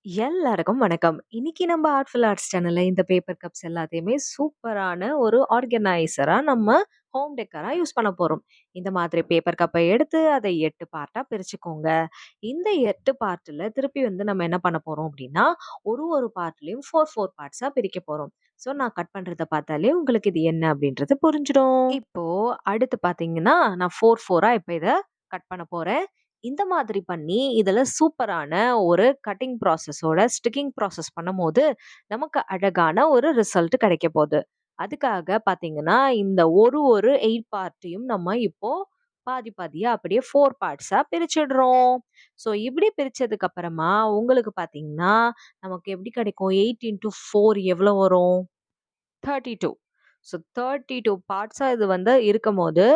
எல்லாருக்கும் வணக்கம். இன்னைக்கு நம்ம ஆர்ட்ஃபுல் ஆர்ட்ஸ் சேனல்ல இந்த பேப்பர் கப்ஸ் எல்லாத்தையுமே சூப்பரான ஒரு ஆர்கனைசரா நம்ம ஹோம் டெக்கரா யூஸ் பண்ண போறோம். இந்த மாதிரி பேப்பர் கப்பை எடுத்து அதை 8 பார்ட்டா பிரிச்சுக்கோங்க. இந்த 8 பார்ட்ல திருப்பி நம்ம என்ன பண்ண போறோம் அப்படின்னா, ஒரு பார்ட்லயும் 4 பார்ட்ஸா பிரிக்க போறோம். ஸோ நான் கட் பண்றத பார்த்தாலே உங்களுக்கு இது என்ன அப்படின்றது புரிஞ்சிடும். இப்போ அடுத்து பார்த்தீங்கன்னா, நான் 4 இப்ப இத கட் பண்ண போறேன். இந்த மாதிரி பண்ணி, இதுல சூப்பரான ஒரு கட்டிங் ப்ராசஸோட ஸ்டிக்கிங் ப்ராசஸ் பண்ணும்போது, நமக்கு அழகான ஒரு ரிசல்ட் கிடைக்க போது. அதுக்காக பார்த்தீங்கன்னா, இந்த ஒரு 8 பார்ட்டையும் நம்ம இப்போ பாதி பாதியா அப்படியே 4 பார்ட்ஸா பிரிச்சுடுறோம். ஸோ இப்படி பிரிச்சதுக்கு அப்புறமா உங்களுக்கு பார்த்தீங்கன்னா, நமக்கு எப்படி கிடைக்கும்? 8 இன்டூ 4 எவ்வளோ வரும்? 32. ஸோ 32 பார்ட்ஸா இது இருக்கும்போது,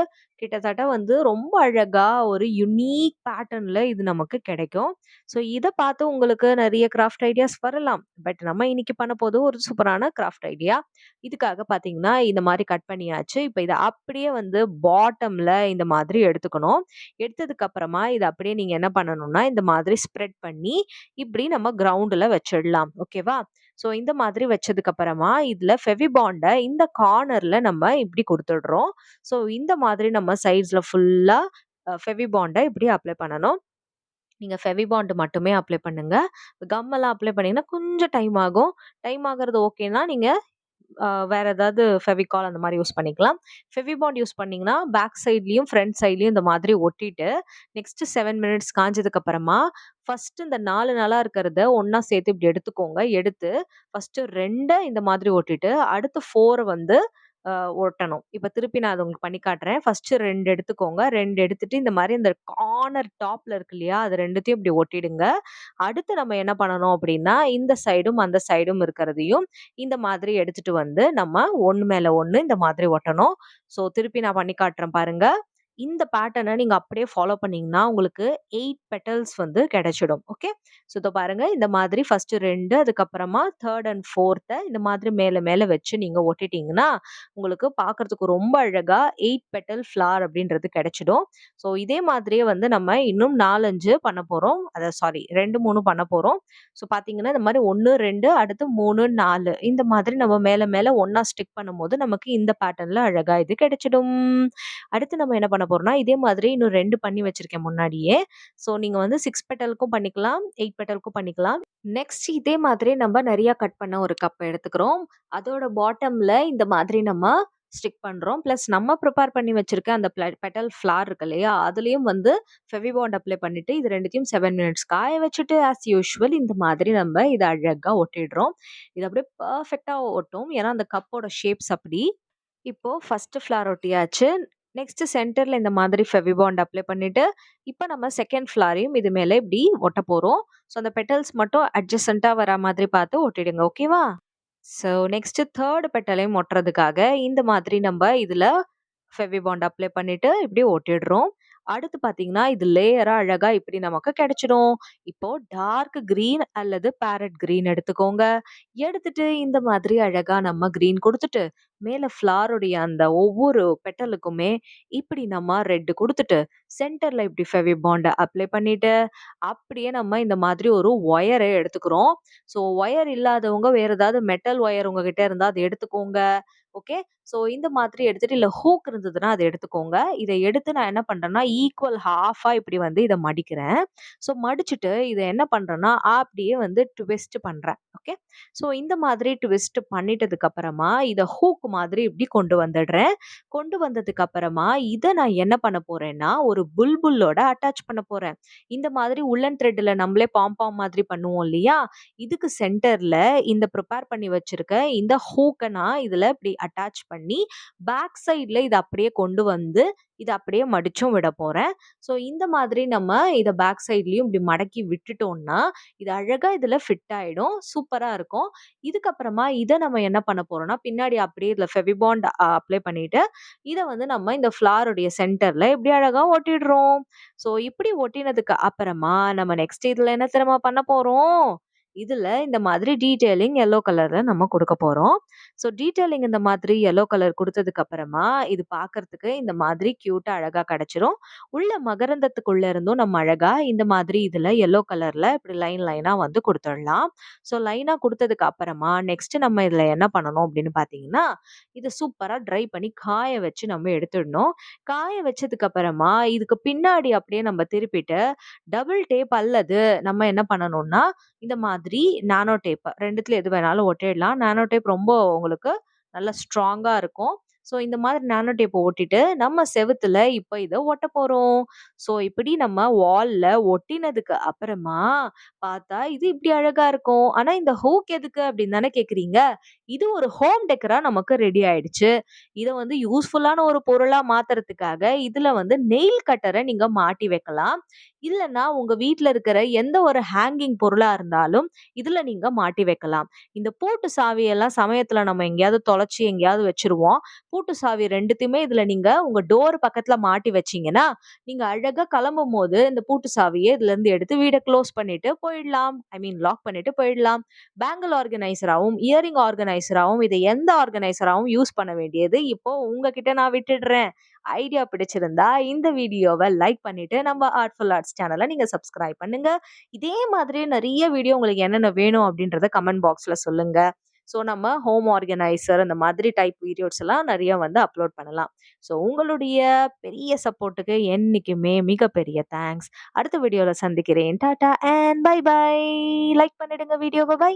கிட்டத்தட்ட ரொம்ப அழகா ஒரு யுனிக் பேட்டர்ன்ல இது நமக்கு கிடைக்கும். ஸோ இத பார்த்து உங்களுக்கு நெறைய கிராஃப்ட் ஐடியாஸ் வரலாம். பட் நம்ம இன்னைக்கு பண்ண போது ஒரு சூப்பரான கிராஃப்ட் ஐடியா. இதுக்காக பார்த்தீங்கன்னா, இந்த மாரி கட் பண்ணியாச்சு. இப்ப இத அப்படியே பாட்டம்ல இந்த மாதிரி எடுத்துக்கணும். எடுத்ததுக்கு அப்புறமா இத அப்படியே நீங்க என்ன பண்ணணும்னா, இந்த மாதிரி ஸ்ப்ரெட் பண்ணி, இப்படி நம்ம கிரவுண்ட்ல வச்சிடலாம். ஓகேவா? ஸோ இந்த மாதிரி வச்சதுக்கு அப்புறமா, இதுல ஃபெவிபாண்ட இந்த கார்னர்ல நம்ம இப்படி குடுத்துடுறோம். ஸோ இந்த மாதிரி நம்ம சைட்ஸ்ல ஃபுல்லா ஃபெவிபாண்ட இப்படி அப்ளை பண்ணணும். நீங்க ஃபெவிபாண்ட் மட்டுமே அப்ளை பண்ணுங்க. கம் எல்லாம் அப்ளை பண்ணீங்கன்னா கொஞ்சம் டைம் ஆகும். டைம் ஆகுறது ஓகேன்னா, நீங்க வேற ஏதாவது ஃபெவிகால் அந்த மாரி யூஸ் பண்ணிக்கலாம். ஃபெவிபாண்ட் யூஸ் பண்ணீங்கன்னா, பேக் சைட்லயும், ஃப்ரண்ட் சைட்லயும் இந்த மாதிரி ஒட்டிட்டு, நெக்ஸ்ட் 7 மினிட்ஸ் காஞ்சதுக்கு அப்புறமா, ஃபர்ஸ்ட் இந்த 4 நல்லா இருக்கிறத ஒண்ணா சேர்த்து இப்படி எடுத்துக்கோங்க. எடுத்து ஃபர்ஸ்ட் 2 இந்த மாதிரி ஒட்டிட்டு, அடுத்து 4 அ ஒட்டணும். இப்ப திருப்பி நான் அத உங்களுக்கு பண்ணி காட்டுறேன். ஃபர்ஸ்ட் 2 எடுத்துக்கோங்க. 2 எடுத்துட்டு இந்த மாரி இந்த கார்னர் டாப்ல இருக்கு இல்லையா? அது 2த்தையும் இப்படி ஒட்டிடுங்க. அடுத்து நம்ம என்ன பண்ணணும் அப்படின்னா, இந்த சைடும், அந்த சைடும் இருக்கிறதையும் இந்த மாதிரி எடுத்துட்டு நம்ம ஒண்ணு மேல ஒண்ணு இந்த மாதிரி ஒட்டணும். ஸோ திருப்பி நான் பண்ணி காட்டுறேன் பாருங்க. இந்த பேட்டர்ன நீங்க அப்படியே ஃபாலோ பண்ணீங்கன்னா, உங்களுக்கு 8 பெட்டல்ஸ் கிடைச்சிடும். ஓகே. ஸோ இதோ பாருங்க. இந்த மாதிரி ஃபர்ஸ்ட் 2 அதுக்கப்புறமா 3 அண்ட் 4த்த இந்த மாதிரி மேல மேல வச்சு நீங்க ஒட்டிட்டீங்கன்னா, உங்களுக்கு பார்க்கறதுக்கு ரொம்ப அழகா 8 பெட்டல் ஃப்ளவர் அப்படின்றது கிடைச்சிடும். ஸோ இதே மாதிரியே நம்ம இன்னும் 4, 5 பண்ண போறோம். சாரி 2, 3 பண்ண போறோம். ஸோ பார்த்தீங்கன்னா, இந்த மாரி 1, 2 அடுத்து 3, 4 இந்த மாதிரி நம்ம மேல மேல ஒண்ணா ஸ்டிக் பண்ணும்போது, நமக்கு இந்த பேட்டர்ன்ல அழகா இது கிடைச்சிடும். அடுத்து நம்ம என்ன பண்ண போறோம்னா, இதே மாதிரி இன்னும் 2 பண்ணி வச்சிருக்கேன் முன்னாடியே. ஸோ நீங்க 6 பெட்டலுக்கும் பண்ணிக்கலாம், 8 பெட்டலுக்கும் பண்ணிக்கலாம். நெக்ஸ்ட் இதே மாதிரி நம்ம நெறைய கட் பண்ண ஒரு கப் எடுத்துக்கிறோம். அதோட பாட்டம்ல இந்த மாதிரி நம்ம ஸ்டிக் பண்றோம். பிளஸ் நம்ம ப்ரிப்பேர் பண்ணி வச்சிருக்க அந்த பெட்டல் ஃப்ளார் இருக்கு இல்லையா? அதுலயும் ஃபெவிபாண்ட் அப்ளை பண்ணிட்டு இது 2த்தையும் 7 மினிட்ஸ் காய வச்சுட்டு ஆஸ் யூசுவல் இந்த மாதிரி நம்ம இத அழகா ஒட்டிடுறோம். இது அப்படியே பெர்ஃபெக்ட்டா ஒட்டும். ஏன்னா அந்த கப்போட ஷேப்ஸ் அப்படி. இப்போ ஃபர்ஸ்ட் ஃப்ளார் ஒட்டியாச்சு. நெக்ஸ்ட் சென்டர்ல இந்த மாதிரி ஃபெவிபாண்ட் அப்ளை பண்ணிட்டு, இப்ப நம்ம 2ண்ட் ஃப்ளாரையும் இது மேல இப்படி ஒட்ட போறோம். ஸோ அந்த பெட்டல்ஸ் மட்டும் அட்ஜசன்ட்டா வரா மாதிரி பார்த்து ஒட்டிடுங்க. ஓகேவா? ஸோ நெக்ஸ்ட் 3 பெட்டலையும் ஒட்டுறதுக்காக இந்த மாதிரி நம்ம இதுல ஃபெவிபாண்ட் அப்ளை பண்ணிட்டு இப்படி ஒட்டிடுறோம். அடுத்து பார்த்தீங்கன்னா, இது லேயரா அழகா இப்படி நமக்கு கிடைச்சிடும். இப்போ டார்க் கிரீன் அல்லது பேரட் கிரீன் எடுத்துக்கோங்க. எடுத்துட்டு இந்த மாதிரி அழகா நம்ம கிரீன் குடுத்துட்டு, மேல ஃப்ளாருடைய அந்த ஒவ்வொரு பெட்டலுக்குமே இப்படி நம்ம ரெட் குடுத்துட்டு, சென்டர்ல இப்படி ஃபெவிபாண்ட அப்ளை பண்ணிட்டு, அப்படியே நம்ம இந்த மாதிரி ஒரு ஒயர எடுத்துக்கிறோம். ஸோ ஒயர் இல்லாதவங்க வேற ஏதாவது மெட்டல் ஒயர் உங்ககிட்ட இருந்தா அத எடுத்துக்கோங்க. ஓகே. ஸோ இந்த மாதிரி எடுத்துட்டு இல்ல ஹூக் இருந்ததுன்னா அத எடுத்துக்கோங்க. இத எடுத்து நான் என்ன பண்றேன்னா, ஈக்குவல் ஹாஃபா இப்படி இத மடிக்கிறேன். ஸோ மடிச்சுட்டு இத என்ன பண்றேன்னா, அப்படியே ட்விஸ்ட் பண்றேன். ஓகே. ஸோ இந்த மாதிரி ட்விஸ்ட் பண்ணிட்டதுக்கு அப்புறமா, இத ஹூக் மாதிரி இப்படி கொண்டு வந்துடுறேன். கொண்டு வந்ததுக்கு அப்புறமா, இத நான் என்ன பண்ண போறேன்னா, ஒரு புல்புல்லோட அட்டாச் பண்ண போறேன். இந்த மாதிரி உல்லன் த்ரெட்ல நம்மளே பாம் மாதிரி பண்ணுவோம் இல்லையா? இதுக்கு சென்டர்ல இந்த ப்ரிப்பேர் பண்ணி வச்சிருக்க இந்த ஹூக்க நான் இதுல இப்படி அட்டாச் பண்ணி, பேக் சைட்ல இத அப்படியே கொண்டு இத அப்படியே மடிச்சும் விட போறேன். ஸோ இந்த மாதிரி நம்ம இத பேக் சைட்லயும் இப்படி மடக்கி விட்டுட்டோம்னா, இது அழகா இதுல ஃபிட் ஆயிடும். சூப்பரா இருக்கும். இதுக்கப்புறமா இத நம்ம என்ன பண்ண போறோம்னா, பின்னாடி அப்படியே இதுல ஃபெவிபாண்ட் அப்ளை பண்ணிட்டு, இத நம்ம இந்த ஃப்ளாருடைய சென்டர்ல இப்படி அழகா ஒட்டிடுறோம். ஸோ இப்படி ஒட்டினதுக்கு அப்புறமா, நம்ம நெக்ஸ்ட் இதுல என்ன தெரியுமா பண்ண போறோம்? இதுல இந்த மாதிரி டீட்டெயிலிங் எல்லோ கலர்ல நம்ம குடுக்க போறோம். ஸோ டீட்டெயிலிங் இந்த மாதிரி எல்லோ கலர் குடுத்ததுக்கு அப்புறமா, இது பார்க்கறதுக்கு இந்த மாதிரி கியூட்டா அழகா கிடைச்சிரும். உள்ள மகரந்தத்துக்குள்ள இருந்தும் நம்ம அழகா இந்த மாதிரி இதுல எல்லோ கலர்ல இப்படி லைன் லைனா வந்து குடுத்துடலாம். ஸோ லைனா குடுத்ததுக்கு அப்புறமா, நெக்ஸ்ட் நம்ம இதுல என்ன பண்ணணும் அப்படின்னு பார்த்தீங்கன்னா, இத சூப்பரா ட்ரை பண்ணி காய வச்சு நம்ம எடுத்துடணும். காய வச்சதுக்கு அப்புறமா, இதுக்கு பின்னாடி அப்படியே நம்ம திருப்பிட்டு, டபுள் டேப் அல்லது நம்ம என்ன பண்ணணும்னா, இந்த மாதிரி நானோ டேப் 2த்துல எது வேணாலும் ஒட்டிடலாம். நானோ டேப் ரொம்ப உங்களுக்கு நல்லா ஸ்ட்ராங்கா இருக்கும். ஸோ இந்த மாதிரி நானோ டேப் ஒட்டிட்டு, நம்ம செவுத்துல இப்ப இத ஒட்டப் போறோம். ஸோ இப்படி நம்ம வால்ல ஒட்டினதுக்கு அப்புறமா பார்த்தா, இது இப்படி அழகா இருக்கும். ஆனா இந்த ஹூக் எதுக்கு அப்படின்னு தானே கேட்கிறீங்க? இது ஒரு ஹோம் டெக்கரா நமக்கு ரெடி ஆயிடுச்சு. இத வந்து யூஸ்ஃபுல்லான ஒரு பொருளா மாத்துறதுக்காக, இதுல வந்து நெயில் கட்டர நீங்க மாட்டி வைக்கலாம். இல்லன்னா உங்க வீட்ல இருக்கிற எந்த ஒரு ஹேங்கிங் பொருளா இருந்தாலும், இதுல நீங்க மாட்டி வைக்கலாம். இந்த பூட்டு சாவி எல்லாம் சமயத்துல நம்ம எங்கேயாவது தொலைச்சு எங்கேயாவது வச்சுருவோம். பூட்டு சாவி 2த்தையுமே இதுல நீங்க உங்க டோர் பக்கத்துல மாட்டி வச்சீங்கன்னா, நீங்க அழகா கிளம்பும்போது இந்த பூட்டு சாவிய இதுலருந்து எடுத்து வீட க்ளோஸ் பண்ணிட்டு போயிடலாம். ஐ மீன் லாக் பண்ணிட்டு போயிடலாம். பேங்கிள் ஆர்கனைசராவும், இயரிங் ஆர்கனைசராவும் இத எந்த ஆர்கனைசராவும் யூஸ் பண்ண வேண்டியது இப்போ உங்ககிட்ட நான் விட்டுடுறேன். ஐடியா பிடிச்சிருந்தா இந்த வீடியோவ லைக் பண்ணிட்டு நம்ம ஆர்ட்ஃபுல் ஆர்ட்ஸ் சேனல நீங்க சப்ஸ்கிரைப் பண்ணுங்க. இதே மாதிரி நெறைய வீடியோ உங்களுக்கு என்னென்ன வேணும் அப்படின்றத கமெண்ட் பாக்ஸ்ல சொல்லுங்க. ஸோ நம்ம ஹோம் ஆர்கனைசர் அந்த மாதிரி டைப் வீடியோஸ் எல்லாம் நெறைய வந்து அப்லோட் பண்ணலாம். ஸோ உங்களுடைய பெரிய சப்போர்ட்டுக்கு என்னைக்குமே மிகப்பெரிய தேங்க்ஸ். அடுத்த வீடியோல சந்திக்கிறேன். டாடா அண்ட் பை பை. லைக் பண்ணிடுங்க வீடியோவ. பை.